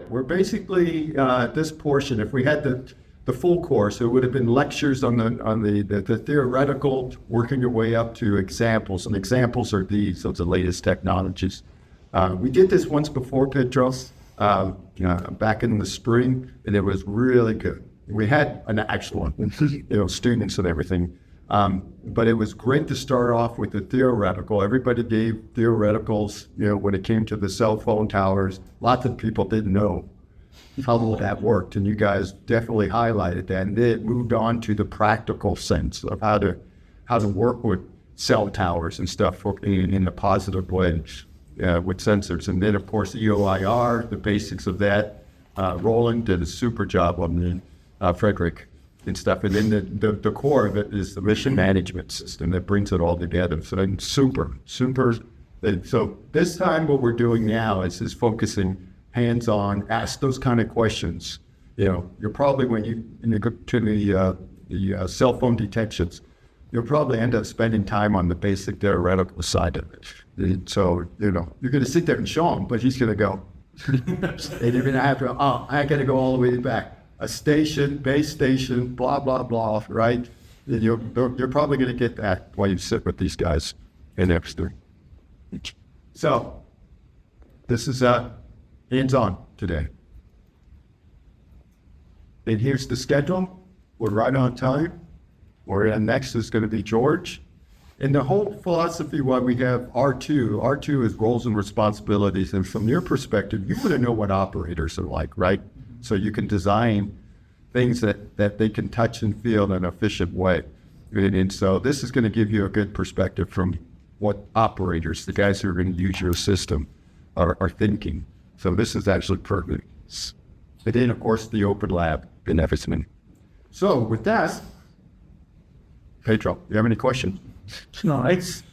We're basically at this portion. If we had the full course, it would have been lectures on the theoretical, working your way up to examples. And examples are these of the latest technologies. We did this once before, Pedro, back in the spring, and it was really good. We had an actual one, students and everything. But it was great to start off with the theoretical. Everybody gave theoreticals, when it came to the cell phone towers. Lots of people didn't know how that worked, and you guys definitely highlighted that. And then it moved on to the practical sense of how to work with cell towers and stuff in a positive way with sensors. And then, of course, EOIR, the basics of that. Roland did a super job on the Frederick and stuff. And then the core of it is the mission management system that brings it all together. So super. So this time what we're doing now is focusing hands-on, ask those kind of questions. You're probably, when you go to the cell phone detections, you'll probably end up spending time on the basic theoretical side of it. And so, you're going to sit there and show him, but he's going to go. And you're going to have to, I got to go all the way back. A station, base station, blah, blah, blah, right? And you're probably going to get that while you sit with these guys in Amsterdam. So, this is hands-on today. And here's the schedule. We're right on time. Next is going to be George. And the whole philosophy why we have R2 is roles and responsibilities. And from your perspective, you want to know what operators are like, right? So you can design things that they can touch and feel in an efficient way. And so this is going to give you a good perspective from what operators, the guys who are going to use your system, are thinking. So this is actually perfect. And then, of course, the open lab in everything. So with that, Pedro, do you have any questions? No, it's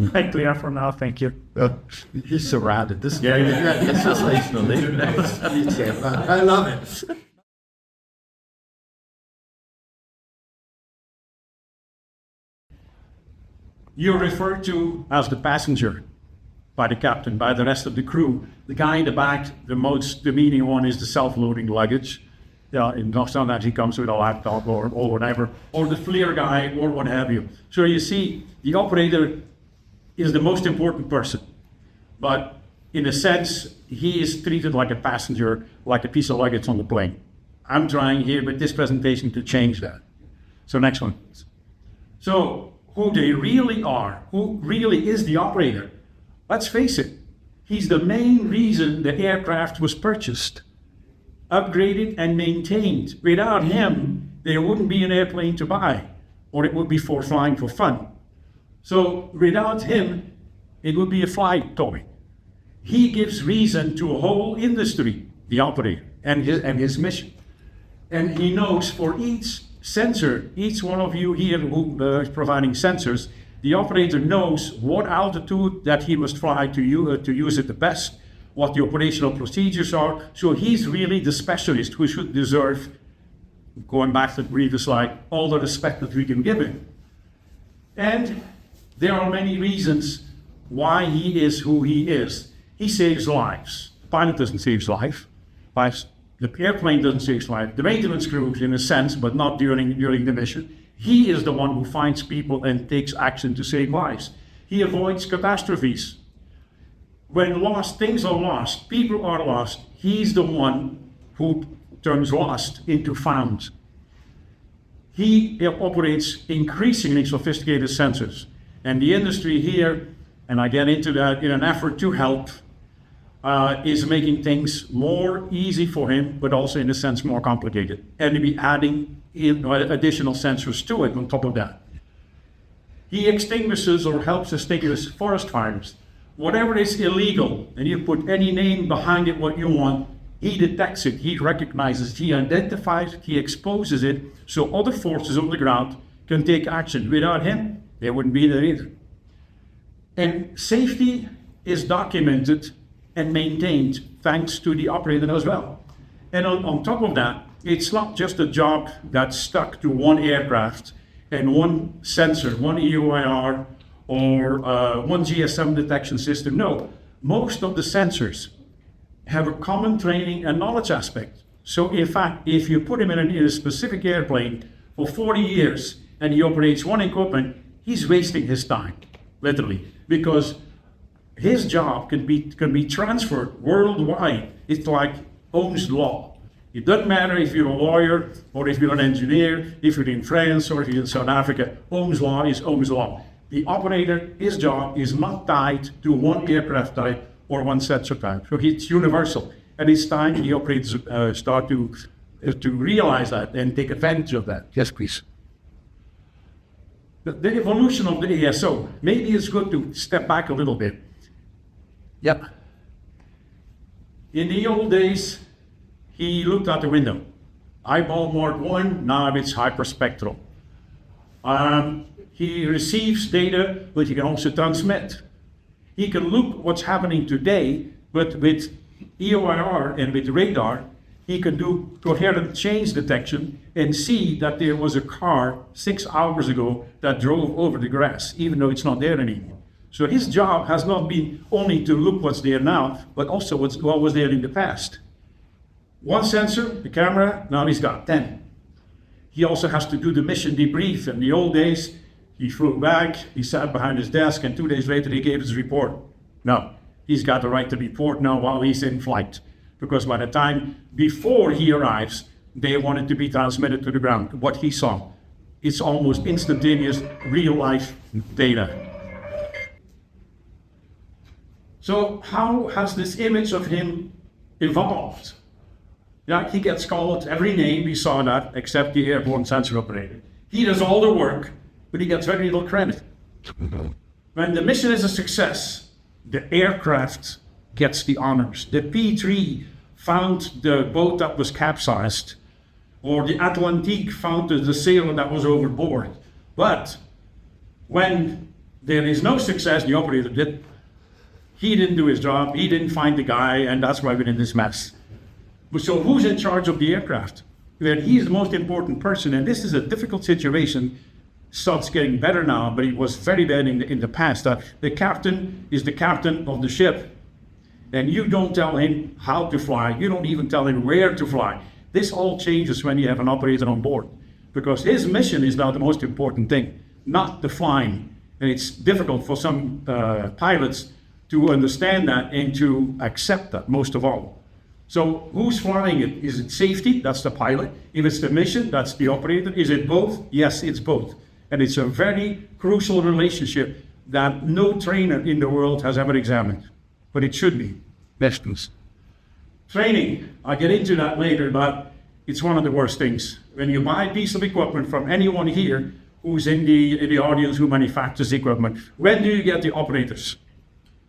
quite clear for now. Thank you. He's surrounded. This yeah. I love it. You're referred to as the passenger by the captain, by the rest of the crew. The guy in the back, the most demeaning one, is the self-loading luggage. Sometimes he comes with a laptop or whatever, or the FLIR guy or what have you. So you see, the operator is the most important person, but in a sense, he is treated like a passenger, like a piece of luggage on the plane. I'm trying here with this presentation to change that. So next one. So who they really are, who really is the operator. Let's face it, he's the main reason the aircraft was purchased, upgraded and maintained. Without him, there wouldn't be an airplane to buy, or it would be for flying for fun. So without him, it would be a flight toy. He gives reason to a whole industry, the operator, and his mission. And he knows for each sensor, each one of you here who is providing sensors, the operator knows what altitude that he must fly to use it the best, what the operational procedures are. So he's really the specialist who should deserve, going back to the previous slide, all the respect that we can give him. And there are many reasons why he is who he is. He saves lives. The pilot doesn't save life. The airplane doesn't save life. The maintenance crew, in a sense, but not during the mission. He is the one who finds people and takes action to save lives. He avoids catastrophes. When things are lost, people are lost, he's the one who turns lost into found. He operates increasingly sophisticated sensors. And the industry here, and I get into that in an effort to help, is making things more easy for him, but also in a sense more complicated. And to be adding additional sensors to it on top of that. He extinguishes or helps extinguish forest fires. Whatever is illegal, and you put any name behind it what you want, he detects it, he recognizes, he identifies it, he exposes it, so other forces on the ground can take action. Without him, they wouldn't be there either. And safety is documented and maintained thanks to the operator as well. And on top of that, it's not just a job that's stuck to one aircraft and one sensor, one EOIR, or one GSM detection system. No, most of the sensors have a common training and knowledge aspect. So in fact, if you put him in a specific airplane for 40 years and he operates one equipment, he's wasting his time, literally, because his job can be transferred worldwide. It's like Ohm's law. It doesn't matter if you're a lawyer or if you're an engineer, if you're in France or if you're in South Africa. Ohm's law is Ohm's law. The operator, his job is not tied to one aircraft type or one sensor type. So it's universal. And it's time the operators start to realize that and take advantage of that. Yes, please. The evolution of the ASO, maybe it's good to step back a little bit. Yep. In the old days, he looked out the window. Eyeball mode 1, now it's hyperspectral. He receives data, but he can also transmit. He can look what's happening today, but with EOIR and with radar, he can do coherent change detection and see that there was a car 6 hours ago that drove over the grass, even though it's not there anymore. So his job has not been only to look what's there now, but also what was there in the past. One sensor, the camera, now he's got 10. He also has to do the mission debrief. In the old days, he flew back, he sat behind his desk, and 2 days later he gave his report. No, he's got the right to report now while he's in flight, because by the time before he arrives, they want it to be transmitted to the ground. What he saw, it's almost instantaneous, real-life data. So how has this image of him evolved? Yeah, he gets called every name, we saw that, except the airborne sensor operator. He does all the work, but he gets very little credit. When the mission is a success, the aircraft gets the honors. The P3 found the boat that was capsized, or the Atlantique found the sailor that was overboard. But when there is no success, the operator did. He didn't do his job, he didn't find the guy, and that's why we're in this mess. So who's in charge of the aircraft? Well, he's the most important person, and this is a difficult situation. Starts getting better now, but it was very bad in the past. The captain is the captain of the ship, and you don't tell him how to fly. You don't even tell him where to fly. This all changes when you have an operator on board, because his mission is now the most important thing, not the flying. And it's difficult for some pilots to understand that and to accept that, most of all. So who's flying it? Is it safety? That's the pilot. If it's the mission, that's the operator. Is it both? Yes, it's both. And it's a very crucial relationship that no trainer in the world has ever examined, but it should be. Bestens. Training, I'll get into that later, but it's one of the worst things. When you buy a piece of equipment from anyone here who's in the audience who manufactures equipment, when do you get the operators?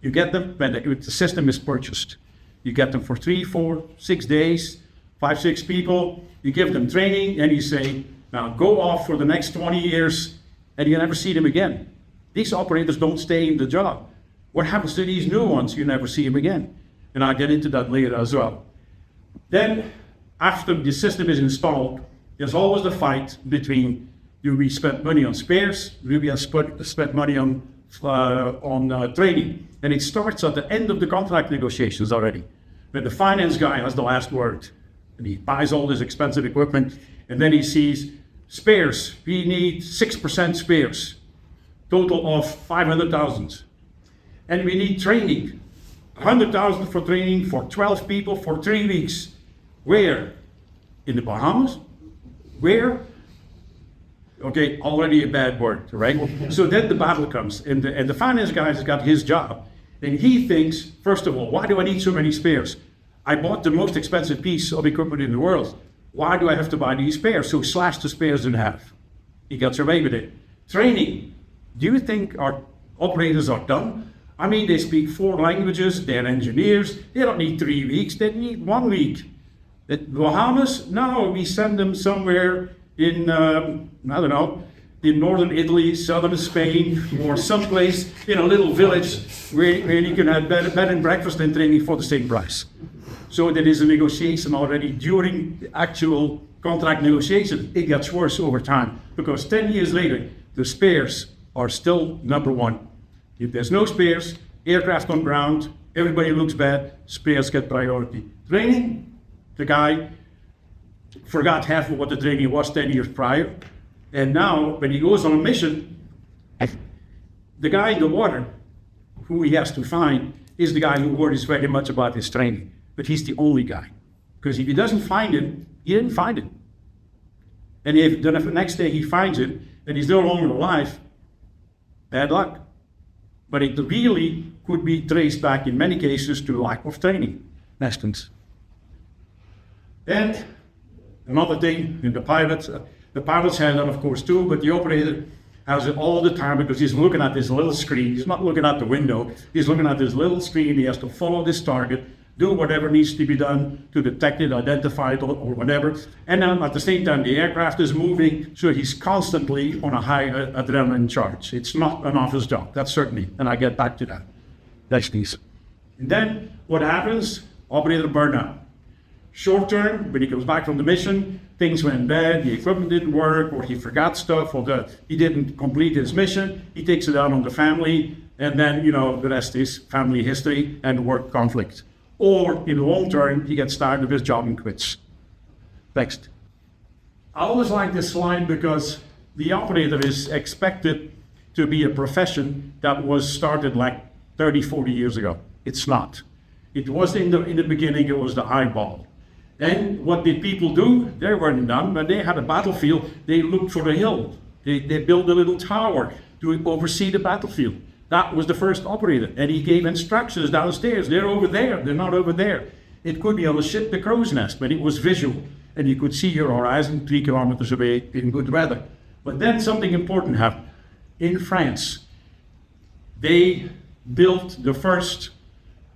You get them when the system is purchased. You get them for 3, 4, 6 days, 5, 6 people. You give them training and you say, now go off for the next 20 years and you never see them again. These operators don't stay in the job. What happens to these new ones? You never see them again. And I'll get into that later as well. Then, after the system is installed, there's always the fight between, do we spend money on spares? Do we spend money on training? And it starts at the end of the contract negotiations already, when the finance guy has the last word. And he buys all this expensive equipment, and then he sees spares. We need 6% spares, total of 500,000. And we need training, 100,000 for training for 12 people for 3 weeks. Where? In the Bahamas? Where? Okay, already a bad word, right? So then the battle comes, and the finance guy has got his job. And he thinks, first of all, why do I need so many spares? I bought the most expensive piece of equipment in the world. Why do I have to buy these spares? So slash the spares in half. He gets away with it. Training. Do you think our operators are dumb? I mean, they speak 4 languages, they're engineers, they don't need 3 weeks, they need 1 week. The Bahamas? No, we send them somewhere in, I don't know, in northern Italy, southern Spain, or someplace in a little village where you can have bed and breakfast and training for the same price. So there is a negotiation already during the actual contract negotiation. It gets worse over time, because 10 years later, the spares are still number one. If there's no spares, aircraft on ground, everybody looks bad, spares get priority. Training, the guy forgot half of what the training was 10 years prior. And now, when he goes on a mission, the guy in the water, who he has to find, is the guy who worries very much about his training. But he's the only guy. Because if he doesn't find it, he didn't find it. And if the next day he finds it, and he's no longer alive, bad luck. But it really could be traced back in many cases to lack of training. Instance. And another thing in the pilots have that of course too, but the operator has it all the time because he's looking at this little screen. He's not looking out the window. He's looking at this little screen. He has to follow this target, do whatever needs to be done to detect it, identify it, or whatever. And then at the same time, the aircraft is moving, so he's constantly on a high adrenaline charge. It's not an office job, that's certainly, and I get back to that. That's these. And then what happens? Operator burnout. Short term, when he comes back from the mission, things went bad, the equipment didn't work, or he forgot stuff, or he didn't complete his mission. He takes it out on the family, and then, the rest is family history and work conflict. Or in the long term, he gets tired of his job and quits. Next. I always like this slide because the operator is expected to be a profession that was started like 30, 40 years ago. It's not. It was in the beginning, it was the eyeball. And what did people do? They weren't done. When they had a battlefield, they looked for a hill. They built a little tower to oversee the battlefield. That was the first operator. And he gave instructions downstairs. They're over there. They're not over there. It could be on a ship, the crow's nest, but it was visual. And you could see your horizon 3 kilometers away in good weather. But then something important happened. In France, they built the first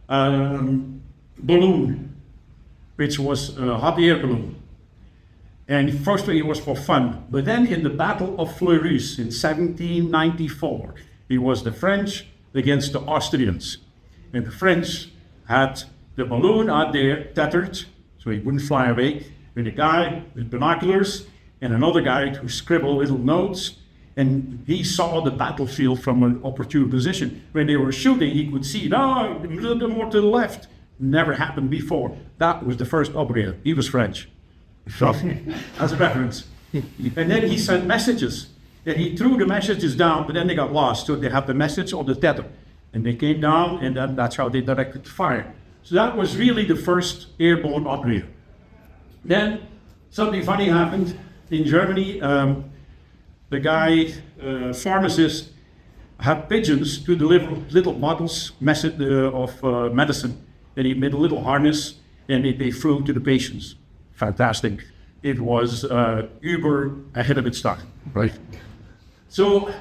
balloon, which was a hot air balloon. And firstly, it was for fun. But then in the Battle of Fleurus in 1794, it was the French against the Austrians. And the French had the balloon out there tethered, so he wouldn't fly away, with a guy with binoculars and another guy who scribbled little notes. And he saw the battlefield from an opportune position. When they were shooting, he could see, a little bit more to the left. Never happened before. That was the first operator. He was French. So, as a reference. And then he sent messages. And he threw the messages down, but then they got lost. So they had the message on the tether. And they came down, and then that's how they directed the fire. So that was really the first airborne operator. Then something funny happened in Germany. The guy, pharmacist, had pigeons to deliver little bottles of medicine. And he made a little harness, and they flew to the patients. Fantastic. It was uber ahead of its time, right? So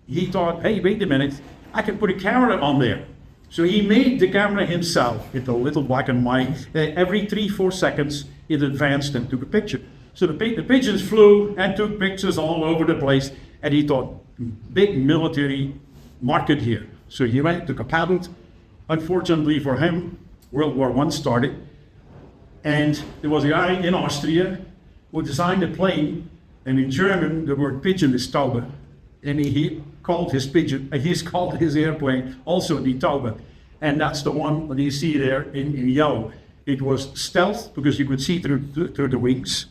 he thought, hey, wait a minute, I can put a camera on there. So he made the camera himself with a little black and white. Every 3-4 seconds, it advanced and took a picture. So the pigeons flew and took pictures all over the place. And he thought, big military market here. So he went, took a patent. Unfortunately for him, World War I started. And there was a guy in Austria who designed a plane. And in German, the word pigeon is Taube. And he called his pigeon, he's called his airplane also the Taube. And that's the one that you see there in yellow. It was stealth because you could see through the wings.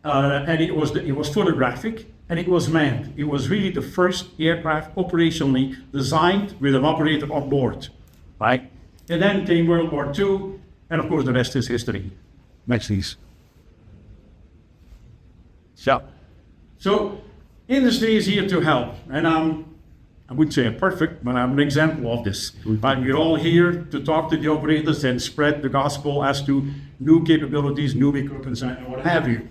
And it was photographic and it was manned. It was really the first aircraft operationally designed with an operator on board. Right? And then came World War II, and of course the rest is history. Next, please. So industry is here to help, and I wouldn't say I'm perfect, but I'm an example of this. But we're all here to talk to the operators and spread the gospel as to new capabilities, new equipment, and what have you.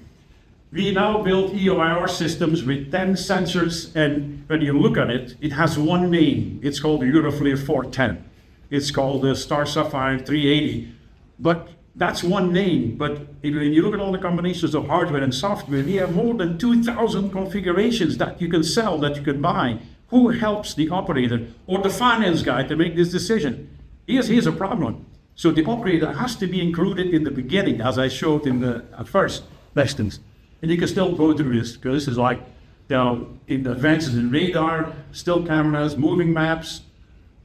We now build EOIR systems with 10 sensors, and when you look at it, it has one name. It's called the Euroflare 410. It's called the Star Sapphire 380. But that's one name. But when you look at all the combinations of hardware and software, we have more than 2,000 configurations that you can sell, that you can buy. Who helps the operator or the finance guy to make this decision? Here's a problem. So the operator has to be included in the beginning, as I showed in the first lessons. And you can still go through this, because this is like, in the advances in radar, still cameras, moving maps,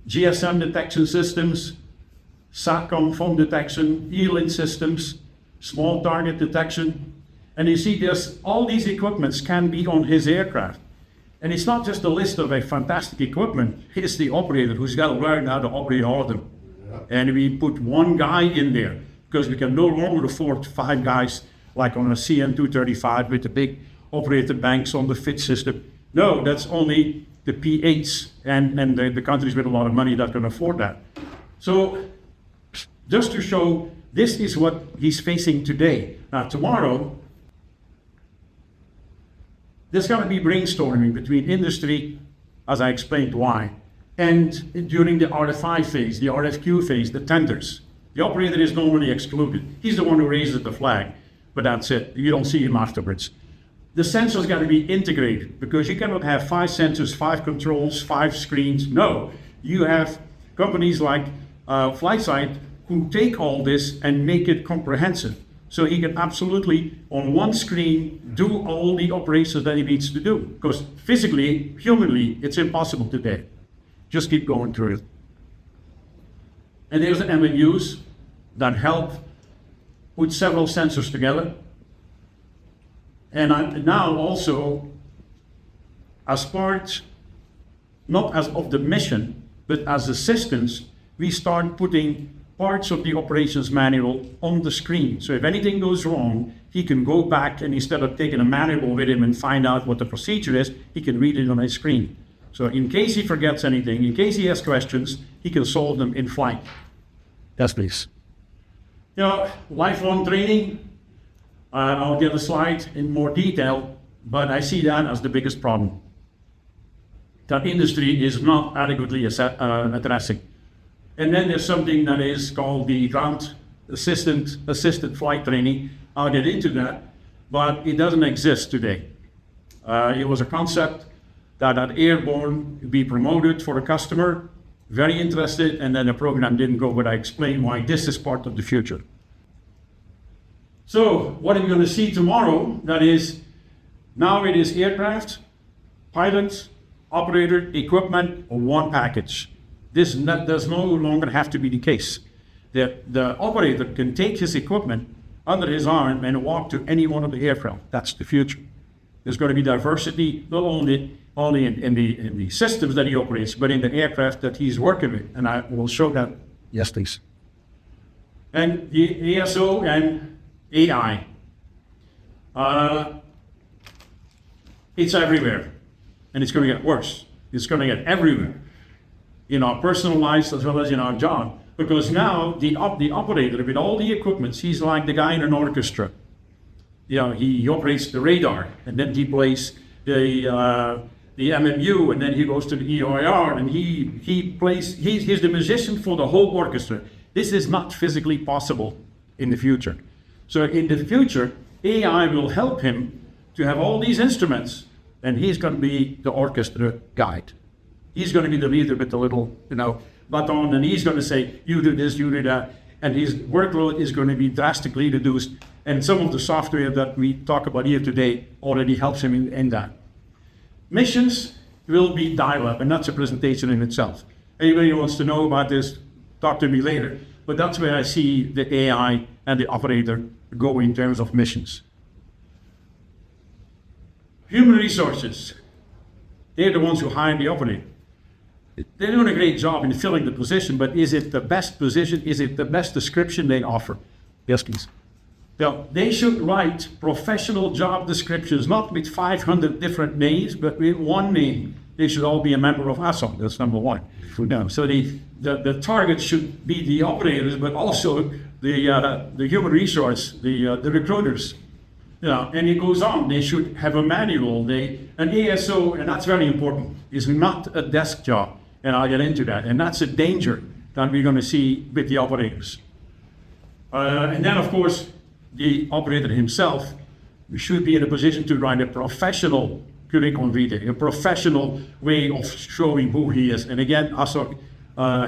GSM detection systems, SATCOM phone detection, E-link systems, small target detection. And you see there's all these equipments can be on his aircraft. And it's not just a list of a fantastic equipment, it's the operator who's got to learn how to operate all of them. And we put one guy in there because we can no longer afford 5 guys like on a CN235 with the big operator banks on the fit system. No, that's only the P8s and the countries with a lot of money that can afford that. So just to show this is what he's facing today. Now tomorrow, there's going to be brainstorming between industry, as I explained why, and during the RFI phase, the RFQ phase, the tenders. The operator is normally excluded. He's the one who raises the flag, but that's it. You don't see him afterwards. The sensors got to be integrated because you cannot have 5 sensors, 5 controls, 5 screens. No, you have companies like FlightSight who take all this and make it comprehensive. So he can absolutely, on one screen, do all the operations that he needs to do. Because physically, humanly, it's impossible today. Just keep going through it. And there's the MMUs that help put several sensors together. And now also, as part, not as of the mission, but as assistance, we start putting parts of the operations manual on the screen. So if anything goes wrong, he can go back and instead of taking a manual with him and find out what the procedure is, he can read it on his screen. So in case he forgets anything, in case he has questions, he can solve them in flight. Yes, please. You know, lifelong training, I'll get a slide in more detail, but I see that as the biggest problem. That industry is not adequately addressing. And then there's something that is called the ground assisted flight training. I'll get into that, but it doesn't exist today. It was a concept that at Airborne be promoted for a customer, very interested, and then the program didn't go, but I explained why this is part of the future. So what are we going to see tomorrow? That is, now it is aircraft, pilots, operator, equipment, one package. This does no longer have to be the case. The operator can take his equipment under his arm and walk to any one of the aircraft. That's the future. There's going to be diversity, not only in the systems that he operates, but in the aircraft that he's working with. And I will show that. Yes, please. And the ASO and AI. It's everywhere. And it's going to get worse. It's going to get everywhere. In our personal lives as well as in our job. Because now the operator with all the equipment, he's like the guy in an orchestra. You know, he operates the radar, and then he plays the MMU, and then he goes to the EOIR, and he's the musician for the whole orchestra. This is not physically possible in the future. So in the future, AI will help him to have all these instruments, and he's going to be the orchestra guide. He's going to be the leader with the little, baton, and he's going to say, you do this, you do that. And his workload is going to be drastically reduced. And some of the software that we talk about here today already helps him in that. Missions will be dial-up, and that's a presentation in itself. Anybody who wants to know about this, talk to me later. But that's where I see the AI and the operator go in terms of missions. Human resources. They're the ones who hire the operator. They're doing a great job in filling the position, but is it the best position? Is it the best description they offer? Yes, please. Well, they should write professional job descriptions, not with 500 different names, but with one name. They should all be a member of ASOG. That's number one. So the target should be the operators, but also the human resource, the recruiters. And it goes on. They should have a manual. An ASO, and that's very important, is not a desk job. And I'll get into that. And that's a danger that we're going to see with the operators. And then, of course, the operator himself should be in a position to write a professional curriculum vitae, a professional way of showing who he is. And again, ASOG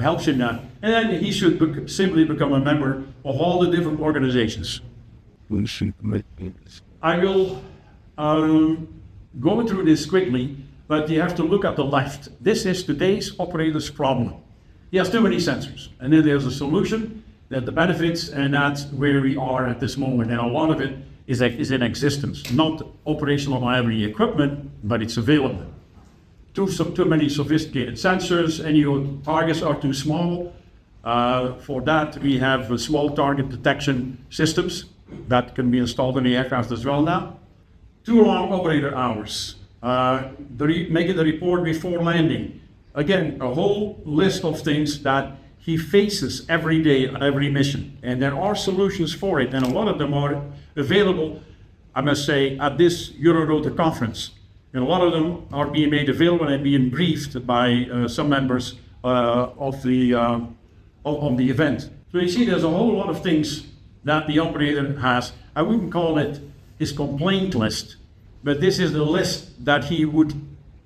helps in that. And then he should simply become a member of all the different organizations. I will go through this quickly, but you have to look at the left. This is today's operator's problem. He has too many sensors. And then there's a solution that the benefits, and that's where we are at this moment. And a lot of it is in existence, not operational on every equipment, but it's available. Too many sophisticated sensors, and your targets are too small. For that, we have small target detection systems that can be installed in the aircraft as well now. Too long operator hours. Making the report before landing. Again, a whole list of things that he faces every day on every mission. And there are solutions for it, and a lot of them are available, I must say, at this Rotor conference. And a lot of them are being made available and being briefed by some members of the event. So you see, there's a whole lot of things that the operator has. I wouldn't call it his complaint list, but this is the list that he would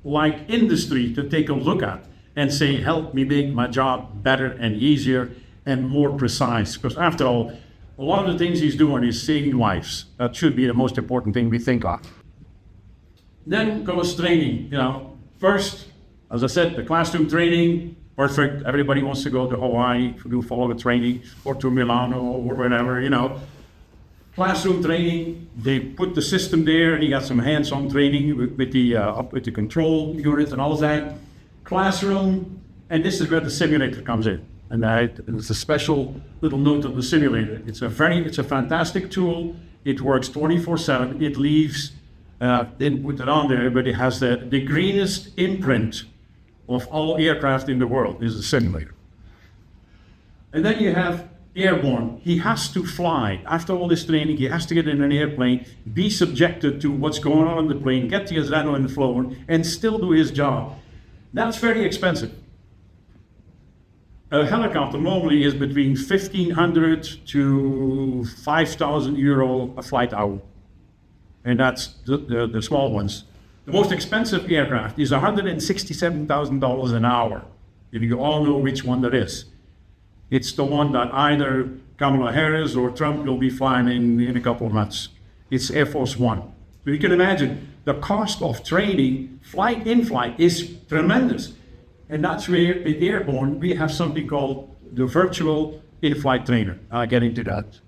like industry to take a look at and say, help me make my job better and easier and more precise. Because after all, a lot of the things he's doing is saving lives. That should be the most important thing we think of. Then comes training. First, as I said, the classroom training, perfect. Everybody wants to go to Hawaii to do follow the training, or to Milano or wherever, Classroom training, they put the system there, and you got some hands-on training with the control unit and all of that. Classroom, and this is where the simulator comes in. And it's a special little note of the simulator. It's a fantastic tool. It works 24/7. It leaves, didn't put it on there, but it has the greenest imprint of all aircraft in the world is a simulator. And then you have airborne. He has to fly. After all this training, he has to get in an airplane, be subjected to what's going on in the plane, get the adrenaline flowing, and still do his job. That's very expensive. A helicopter normally is between 1,500 to 5,000 euro a flight hour. And that's the small ones. The most expensive aircraft is $167,000 an hour. If you all know which one that is. It's the one that either Kamala Harris or Trump will be flying in a couple of months. It's Air Force One. So you can imagine the cost of training, in flight is tremendous. And that's where in airborne, we have something called the virtual in-flight trainer. I'll get into that.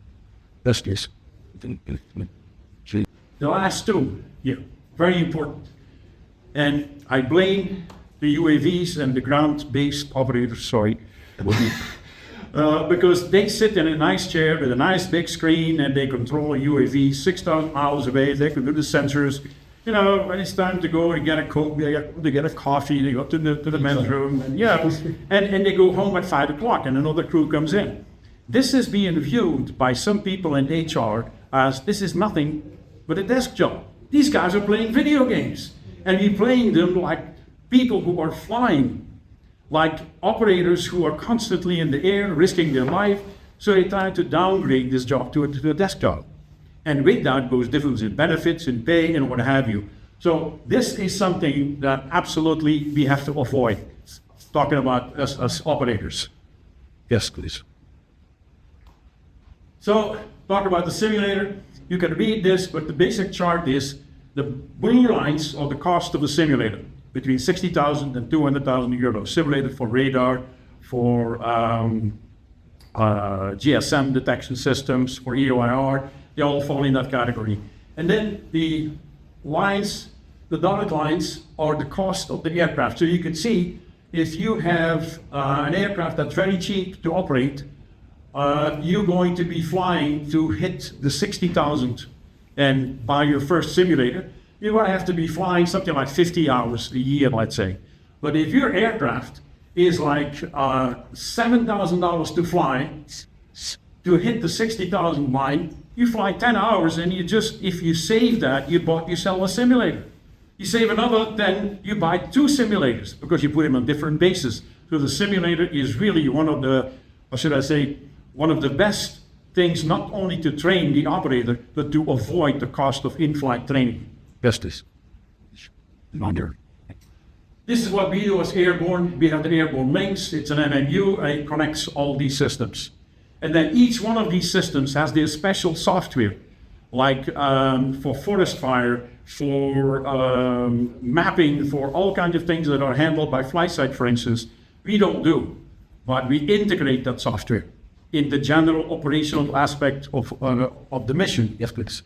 That's this. The last two, very important. And I blame the UAVs and the ground-based operators, because they sit in a nice chair with a nice big screen and they control a UAV 6,000 miles away. They can do the sensors. When it's time to go and get a Coke, they get a coffee, they go to the men's room, and they go home at 5 o'clock and another crew comes in. This is being viewed by some people in HR as this is nothing but a desk job. These guys are playing video games, and we're playing them like people who are flying, like operators who are constantly in the air, risking their life. So they try to downgrade this job to a desk job. And with that goes difference in benefits, in pay, and what have you. So this is something that absolutely we have to avoid, talking about us as operators. Yes, please. So, talk about the simulator. You can read this, but the basic chart is the blue lines are the cost of the simulator, between 60,000 and 200,000 euros. Simulated for radar, for GSM detection systems, for EOIR. They all fall in that category. And then the lines, the dotted lines, are the cost of the aircraft. So you can see if you have an aircraft that's very cheap to operate, you're going to be flying to hit the 60,000 and buy your first simulator. You're going to have to be flying something like 50 hours a year, let's say. But if your aircraft is like $7,000 to fly, to hit the 60,000 line, you fly 10 hours and if you save that, you bought yourself a simulator. You save another 10, you buy 2 simulators because you put them on different bases. So the simulator is really one of the, one of the best things, not only to train the operator, but to avoid the cost of in-flight training. This is what we do as airborne. We have the airborne links. It's an MMU and it connects all these systems. And then each one of these systems has their special software, like for forest fire, for mapping, for all kinds of things that are handled by FlightSight, for instance. We don't do. but we integrate that software in the general operational aspect of the mission. Yes, please.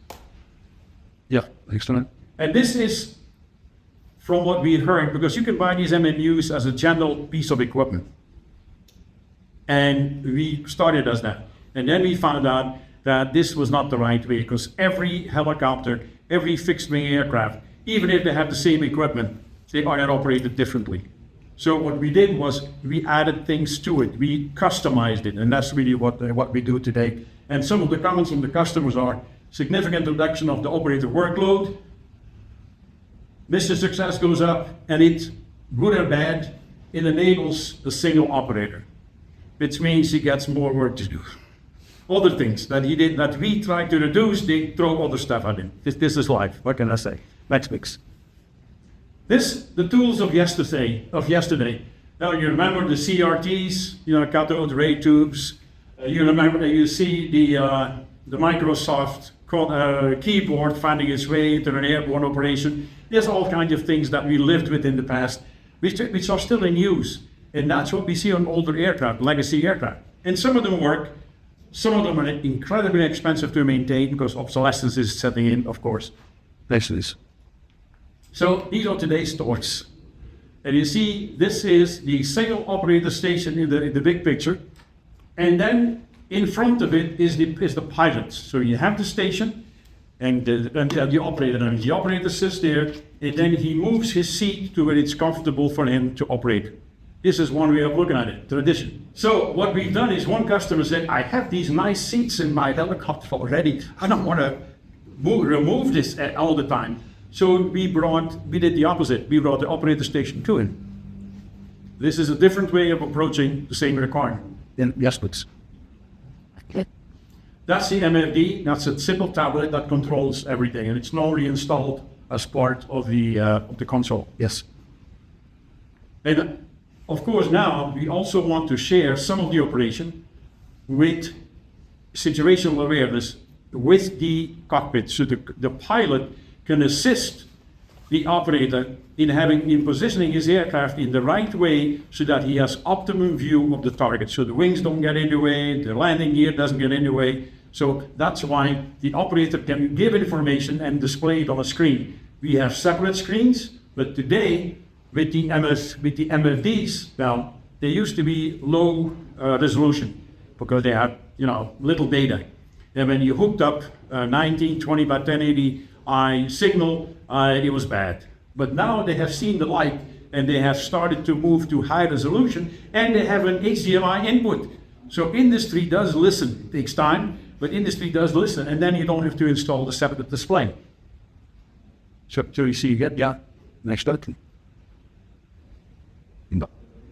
Yeah, excellent. And this is from what we heard, because you can buy these MMUs as a general piece of equipment. And we started as that. And then we found out that this was not the right way, because every helicopter, every fixed wing aircraft, even if they have the same equipment, they are operated differently. So what we did was we added things to it. We customized it, and that's really what we do today. And some of the comments from the customers are significant reduction of the operator workload, mission success goes up, and it, good or bad, it enables a single operator, which means he gets more work to do. Other things that he did, that we try to reduce, they throw other stuff at him. This is life. What can I say? Next mix. The tools of yesterday. Now you remember the CRTs, cathode ray tubes. You remember that you see the Microsoft keyboard finding its way into an airborne operation. There's all kinds of things that we lived with in the past, which are still in use. And that's what we see on older aircraft, legacy aircraft. And some of them work. Some of them are incredibly expensive to maintain because obsolescence is setting in, of course. Next, please. So these are today's torques. And you see, this is the single operator station in the big picture. And then in front of it is the pilot. So you have the station and the operator. And the operator sits there, and then he moves his seat to where it's comfortable for him to operate. This is one way of looking at it, tradition. So what we've done is one customer said, I have these nice seats in my helicopter already. I don't want to remove this all the time. So we did the opposite. We brought the operator station to him. This is a different way of approaching the same requirement. Yes, please. That's the MFD. That's a simple tablet that controls everything, and it's normally installed as part of the console. Yes. And of course, now we also want to share some of the operation with situational awareness with the cockpit, so the pilot can assist the operator in positioning his aircraft in the right way so that he has optimum view of the target. So the wings don't get in the way, the landing gear doesn't get in the way. So that's why the operator can give information and display it on a screen. We have separate screens, but today with the MFDs, well, they used to be low resolution because they had little data. And when you hooked up 1920 by 1080i signal, it was bad. But now they have seen the light and they have started to move to high resolution, and they have an HDMI input. So industry does listen. It takes time, but industry does listen, and then you don't have to install the separate display. So you see again? Yeah. Next up. No.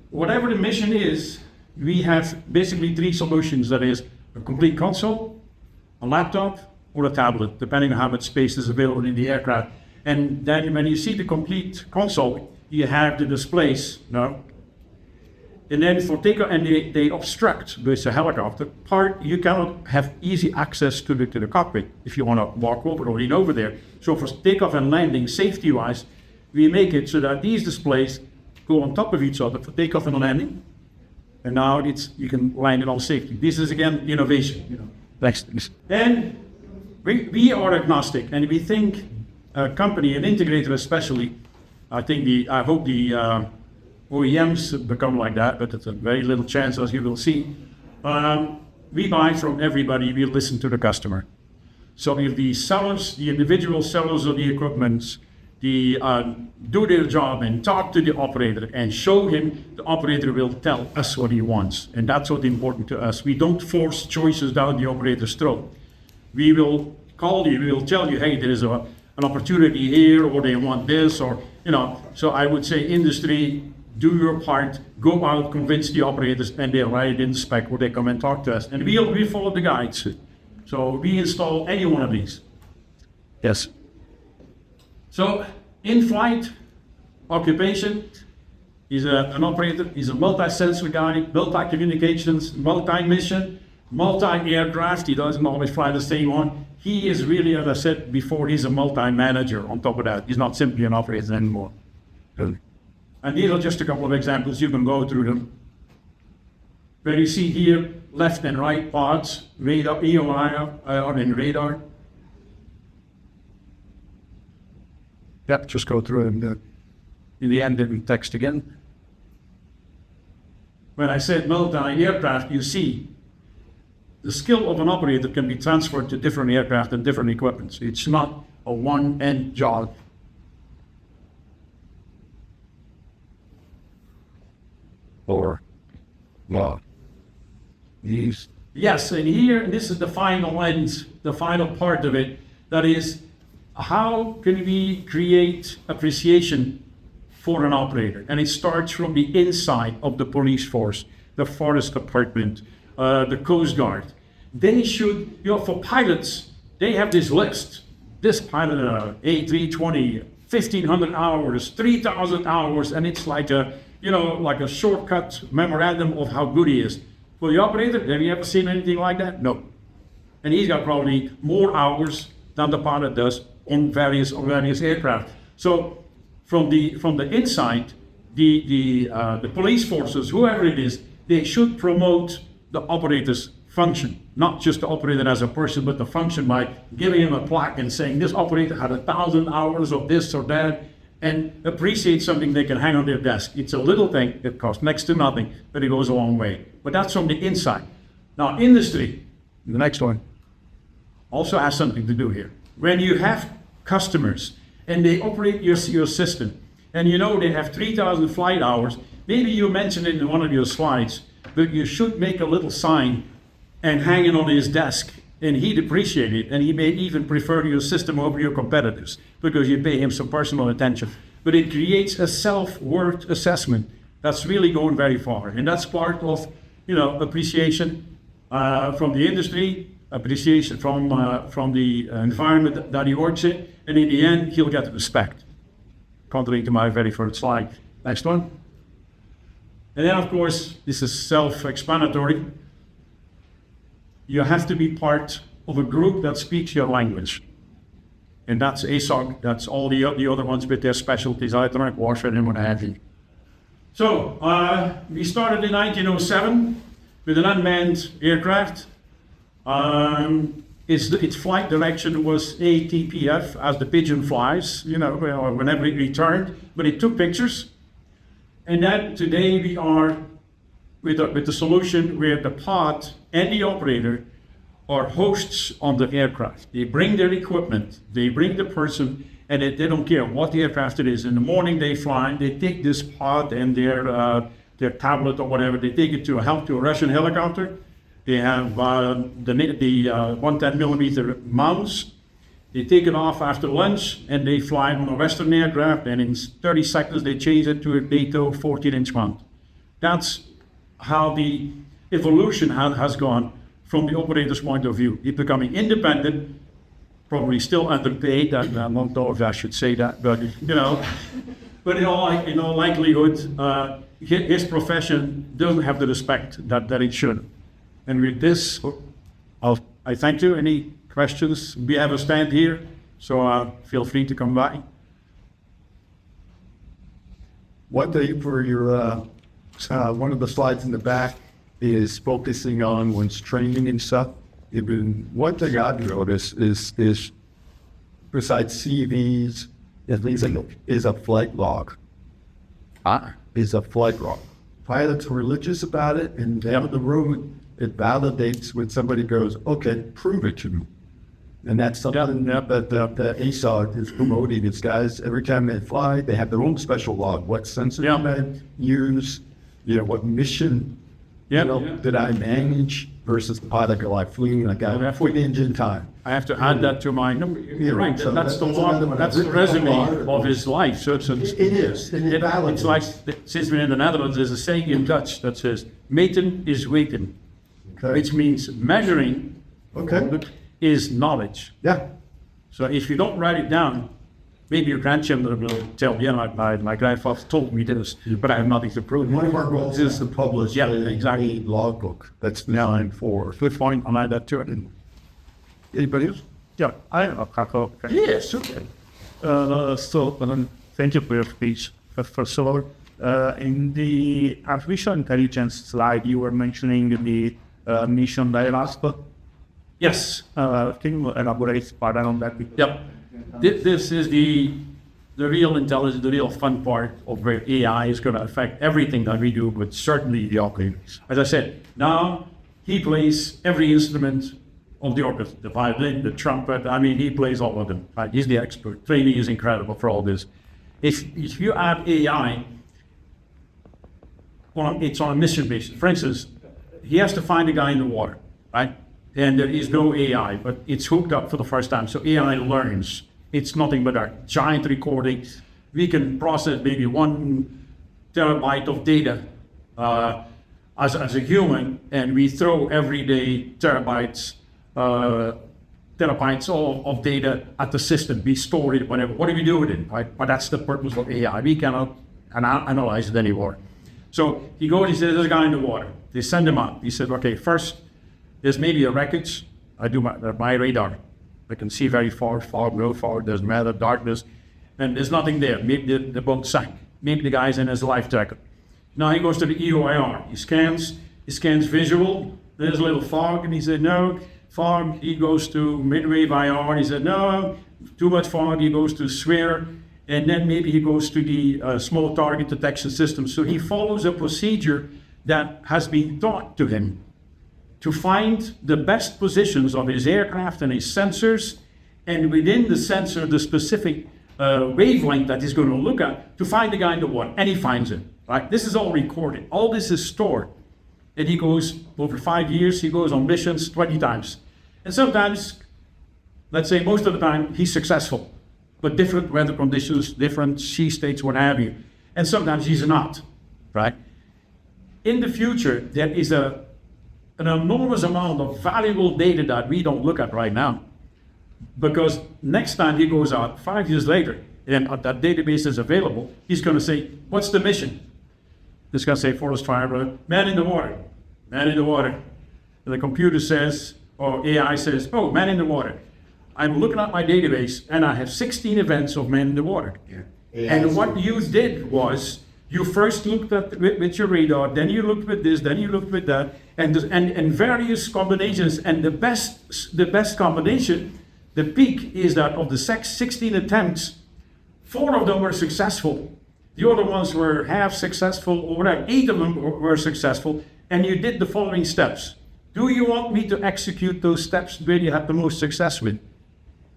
Whatever the mission is, we have basically three solutions. That is a complete console, a laptop, or a tablet, depending on how much space is available in the aircraft. And then when you see the complete console, you have the displays, and then for takeoff, and they obstruct with a helicopter part. You cannot have easy access to the cockpit if you want to walk over or lean over there. So for takeoff and landing, safety-wise, we make it so that these displays go on top of each other for takeoff and landing. And now you can land it all safely. This is again innovation. Thanks. And we are agnostic, and we think a company, an integrator especially, I hope the OEMs become like that, but it's a very little chance, as you will see. We buy from everybody, we listen to the customer. So if the sellers, the individual sellers of the equipment, do their job and talk to the operator and show him, the operator will tell us what he wants. And that's what's important to us. We don't force choices down the operator's throat. We will call you, we will tell you, hey, there is an opportunity here, or they want this, or, So I would say industry, do your part, go out, convince the operators, and they'll write it in the spec where they come and talk to us. And we follow the guides. So we install any one of these. Yes. So in-flight occupation, he's an operator, he's a multi-sensor guy, multi-communications, multi-mission, multi-aircraft. He doesn't always fly the same one. He is really, as I said before, he's a multi-manager on top of that. He's not simply an operator anymore. Really? And these are just a couple of examples. You can go through them. where you see here left and right parts, radar, EOI, or in radar. Yep, just go through and in the end in text again. When I said multi-aircraft, you see the skill of an operator can be transferred to different aircraft and different equipments. It's not a one-end job. Or, well, these. Yes, and here, this is the final end, the final part of it. That is, how can we create appreciation for an operator? And it starts from the inside of the police force, the forest department, the Coast Guard. They should, for pilots, they have this list. This pilot, A320, 1,500 hours, 3,000 hours, and it's like a, like a shortcut memorandum of how good he is. For the operator, have you ever seen anything like that? No. And he's got probably more hours than the pilot does on various aircraft. So from the inside, the police forces, whoever it is, they should promote the operator's function, not just the operator as a person, but the function by giving him a plaque and saying this operator had 1,000 hours of this or that, and appreciate something they can hang on their desk. It's a little thing, it costs next to nothing, but it goes a long way. But that's from the inside. Now, industry, The next one. also has something to do here. When you have customers and they operate your system, and they have 3,000 flight hours, maybe you mentioned it in one of your slides, but you should make a little sign and hang it on his desk, and he'd appreciate it, and he may even prefer your system over your competitors because you pay him some personal attention. But it creates a self-worth assessment that's really going very far, and that's part of appreciation from the industry, appreciation from the environment that he works in, and in the end he'll get respect. Contrary to my very first slide. Next one. And then of course this is self-explanatory. You have to be part of a group that speaks your language. And that's ASOG, that's all the other ones with their specialties, electronic warfare and what have you. So, we started in 1907 with an unmanned aircraft. Its flight direction was ATPF, as the pigeon flies, whenever it returned, but it took pictures. And then today we are with the solution where the pod and the operator are hosts on the aircraft. They bring their equipment, they bring the person, and they don't care what the aircraft it is. In the morning they fly, they take this pod and their tablet or whatever, they take it to a Russian helicopter. They have the 110 millimeter mounts. They take it off after lunch and they fly on a Western aircraft, and in 30 seconds they change it to a NATO 14-inch mount. That's how the evolution has gone from the operator's point of view. He's becoming independent, probably still underpaid. I don't know if I should say that, but but in all likelihood, his profession doesn't have the respect that it should. And with this, I thank you. Any questions? We have a stand here, so feel free to come by. One thing for your, one of the slides in the back is focusing on one's training and stuff. One thing I've noticed is besides CVs, is a flight log. Is a flight log. Pilots are religious about it, and down the road, it validates when somebody goes, okay, prove it to me. And that's something that the ASOG is promoting. It's guys, every time they fly, they have their own special log. What sensor did I use? What mission did I manage versus the pilot go, I flew, I got 40 engine time. I have to add that to my number. You're right. So that's the log. That's the resume of his life. So it is. It's like, since we're in the Netherlands, there's a saying in Dutch that says, "Meten is weten," which means measuring is knowledge. Yeah. So if you don't write it down, maybe your grandchildren will tell you, my grandfather told me this, but I have nothing to prove. One of our goals is to publish exactly. a logbook. That's now in for. Good point. I'll add that to it. Anybody else? Yeah, I have a couple. Yes, okay. So, thank you for your speech. First of all, In the artificial intelligence slide, you were mentioning the mission dialogue. Yes. Can you elaborate further on that? Yep. This is the real intelligence, the real fun part of where AI is going to affect everything that we do, but certainly the operators. As I said, now he plays every instrument of the orchestra, the violin, the trumpet. I mean, he plays all of them. Right? He's the expert. Training is incredible for all this. If you add AI, it's on a mission basis. For instance, he has to find a guy in the water, right? And there is no AI, but it's hooked up for the first time. So AI learns. It's nothing but a giant recording. We can process maybe 1 terabyte of data as a human, and we throw every day terabytes of data at the system. We store it, whatever. What do we do with it, right? But that's the purpose of AI. We cannot analyze it anymore. So he goes, he says, there's a guy in the water. They send him out. He said, okay, first, there's maybe a wreckage. I do my radar. I can see very far, real far. There's matter, darkness, and there's nothing there. Maybe the boat sank. Maybe the guy's in his life jacket. Now he goes to the EOIR. He scans visual. There's a little fog, and he said, no, fog. He goes to midwave IR. He said, no, too much fog. He goes to SWIR, and then maybe he goes to the small target detection system. So he follows a procedure that has been taught to him to find the best positions of his aircraft and his sensors, and within the sensor, the specific wavelength that he's going to look at to find the guy in the water, and he finds it, right? This is all recorded. All this is stored. And he goes, over 5 years, he goes on missions 20 times. And sometimes, let's say most of the time, he's successful, but different weather conditions, different sea states, what have you. And sometimes he's not, right? In the future, there is an enormous amount of valuable data that we don't look at right now. Because next time he goes out, 5 years later, and that database is available, he's going to say, what's the mission? He's going to say, forest fire, man in the water, man in the water. And the computer says, or AI says, oh, man in the water. I'm looking at my database, and I have 16 events of man in the water. Yeah. And what you did was, you first looked at with your radar, then you looked with this, then you looked with that, and various combinations. And the best combination, the peak is that of the 16 attempts, 4 of them were successful. The other ones were half successful, or whatever. 8 of them were successful, and you did the following steps. Do you want me to execute those steps where you have the most success with?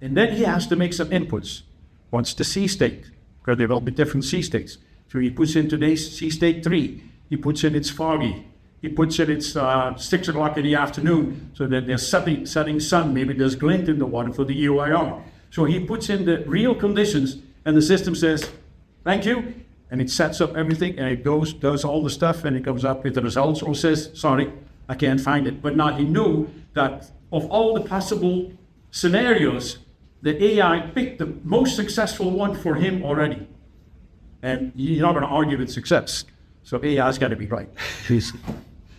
And then he has to make some inputs. What's the sea state? Because there will be different sea states. So he puts in today's sea state 3. He puts in it's foggy. He puts in it's 6 o'clock in the afternoon, so that there's setting sun. Maybe there's glint in the water for the EOIR. So he puts in the real conditions, and the system says, thank you. And it sets up everything, and it does all the stuff, and it comes up with the results, or says, sorry, I can't find it. But now he knew that of all the possible scenarios, the AI picked the most successful one for him already. And you're not going to argue with success. So AI's got to be right. So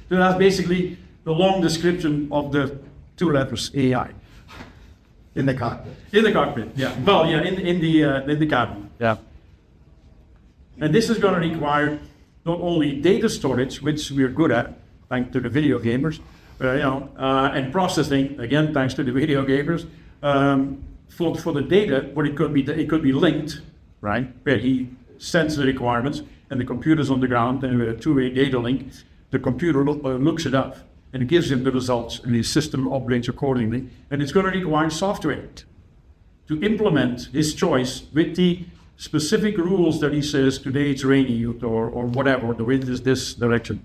that's basically the long description of the 2 letters AI. In the cockpit. In the cockpit, yeah. Well, yeah, in the cabin, yeah. And this is going to require not only data storage, which we're good at, thanks to the video gamers, and processing, again, thanks to the video gamers, for the data, what it could be linked, right, where he sends the requirements, and the computer's on the ground, and with a 2-way data link, the computer looks it up, and it gives him the results, and his system operates accordingly, and it's going to require software to implement his choice with the specific rules that he says, today it's rainy, or whatever, the wind is this direction.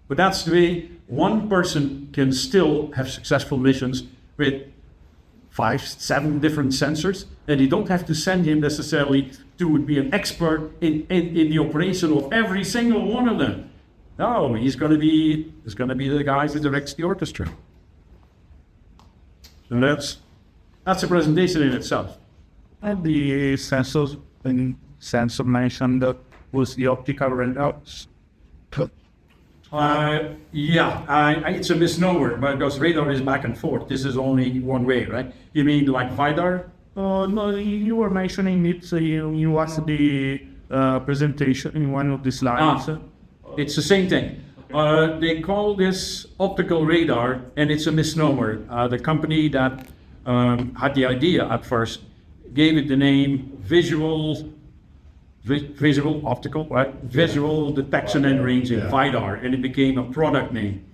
But that's the way one person can still have successful missions with 5, 7 different sensors, and you don't have to send him necessarily to be an expert in the operation of every single one of them. No, he's going to be the guy who directs the orchestra. And that's a presentation in itself. And the sensors and sensor mentioned that was the optical readouts. It's a misnomer because radar is back and forth. This is only one way, right? You mean like VIDAR? No, you were mentioning it. You was the presentation in one of the slides. It's the same thing. They call this optical radar, and it's a misnomer. The company that had the idea at first gave it the name visual optical, right? Visual detection and ranging, VIDAR, and it became a product name.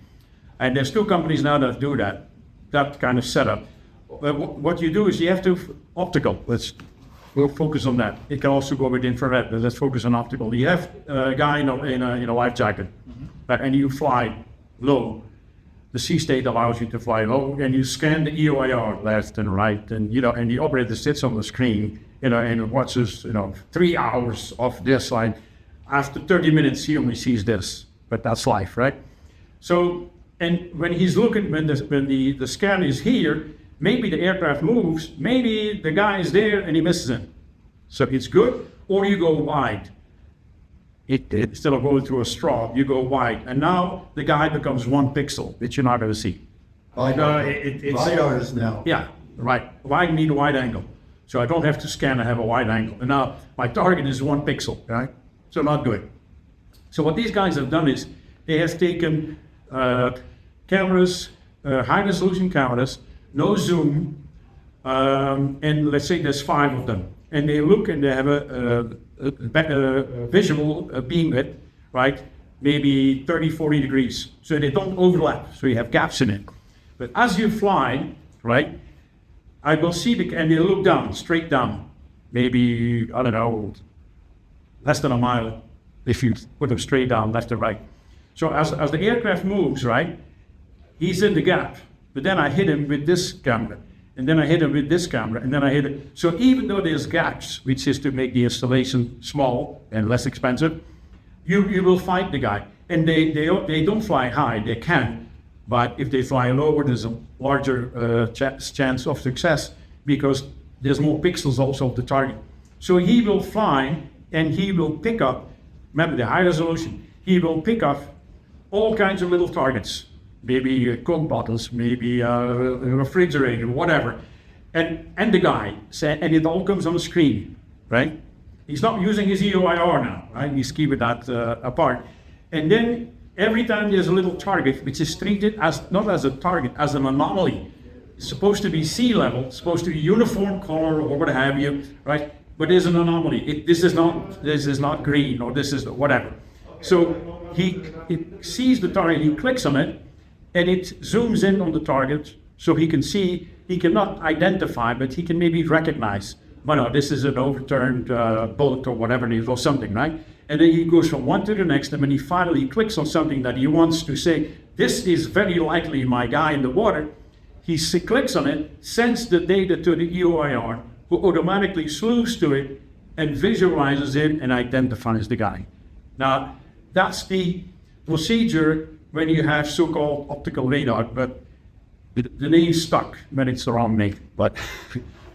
And there's two companies now that do that kind of setup. What you do is you have to optical. We'll focus on that. It can also go with infrared, but let's focus on optical. You have a guy in a life jacket, and you fly low. The sea state allows you to fly low, and you scan the EOIR left and right, and the operator sits on the screen, and watches 3 hours of this line. After 30 minutes, he only sees this, but that's life, right? So, and when he's looking, when the scan is here, maybe the aircraft moves, maybe the guy is there and he misses him. So it's good, or you go wide. Instead of going through a straw, you go wide. And now the guy becomes 1 pixel, which you're not going to see. LiDAR is now. Yeah, right. Why need a wide angle? So I don't have to scan, I have a wide angle. And now my target is 1 pixel, right? So not good. So what these guys have done is they have taken cameras, high resolution cameras, no zoom, and let's say there's 5 of them. And they look and they have a visual beam width, right? Maybe 30, 40 degrees. So they don't overlap, so you have gaps in it. But as you fly, right, I will see and they look down, straight down. Maybe, I don't know, less than a mile if you put them straight down, left or right. So as the aircraft moves, right, he's in the gap. But then I hit him with this camera, and then I hit him with this camera, and then I hit it. So even though there's gaps, which is to make the installation small and less expensive, you will fight the guy. And they don't fly high, they can. But if they fly lower, there's a larger chance of success because there's more pixels also of the target. So he will fly and he will pick up, remember the high resolution, he will pick up all kinds of little targets. Maybe Coke bottles, maybe a refrigerator, whatever. And the guy said, and it all comes on the screen, right? He's not using his EOIR now, right? He's keeping that apart. And then every time there's a little target, which is treated as not as a target, as an anomaly. It's supposed to be sea level, supposed to be uniform color or what have you, right? But there's an anomaly. This is not green or this is whatever. So he sees the target, he clicks on it, and it zooms in on the target so he can see, he cannot identify, but he can maybe recognize, well, no, this is an overturned bullet or whatever it is, or something, right? And then he goes from one to the next, and when he finally clicks on something that he wants to say, this is very likely my guy in the water, he clicks on it, sends the data to the EOIR, who automatically slews to it and visualizes it and identifies the guy. Now, that's the procedure when you have so-called optical radar, but the name stuck when it's the wrong name. But